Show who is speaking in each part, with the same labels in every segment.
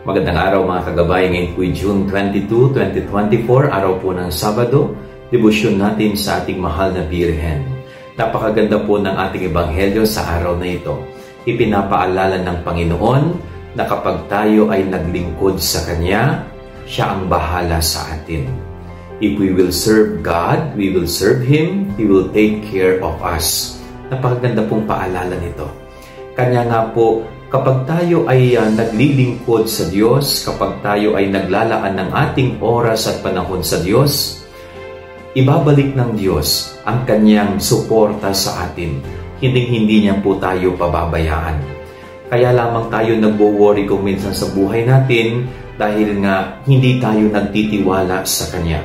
Speaker 1: Magandang araw mga kagabay. Ngayon po June 22, 2024, araw po ng Sabado, debosyon natin sa ating mahal na Birhen. Napakaganda po ng ating ebanghelyo sa araw na ito. Ipinapaalala ng Panginoon na kapag tayo ay naglingkod sa Kanya, Siya ang bahala sa atin. If we will serve God, we will serve Him, He will take care of us. Napakaganda pong paalala nito. Kanya nga po, kapag tayo ay naglilingkod sa Diyos, kapag tayo ay naglalaan ng ating oras at panahon sa Diyos, ibabalik ng Diyos ang Kanyang suporta sa atin. Hindi niya po tayo pababayaan. Kaya lamang tayo nagwo-worry kung minsan sa buhay natin dahil nga hindi tayo nagtitiwala sa Kanya.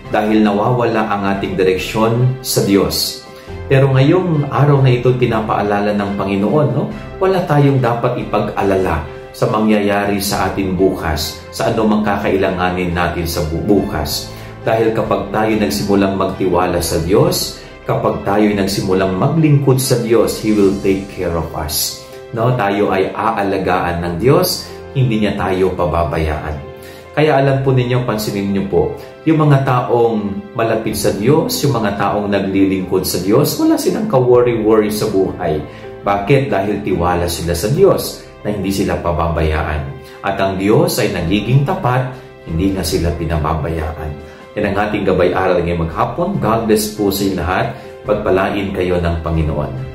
Speaker 1: Dahil nawawala ang ating direksyon sa Diyos. Pero ngayong araw na ito, pinapaalala ng Panginoon, no? Wala tayong dapat ipag-alala sa mangyayari sa atin bukas, sa anumang kakailanganin natin sa bukas. Dahil kapag tayo nagsimulang magtiwala sa Diyos, kapag tayo nagsimulang maglingkod sa Diyos, He will take care of us. No? Tayo ay aalagaan ng Diyos, hindi niya tayo pababayaan. Kaya alam po ninyo, pansinin niyo po, yung mga taong malapit sa Diyos, yung mga taong naglilingkod sa Diyos, wala silang ka-worry-worry sa buhay. Bakit? Dahil tiwala sila sa Diyos na hindi sila pababayaan. At ang Diyos ay nagiging tapat, hindi na sila pinababayaan. Yan ang ating gabay-aral ngayong maghapon. God bless po sa inyo lahat. Pagpalain kayo ng Panginoon.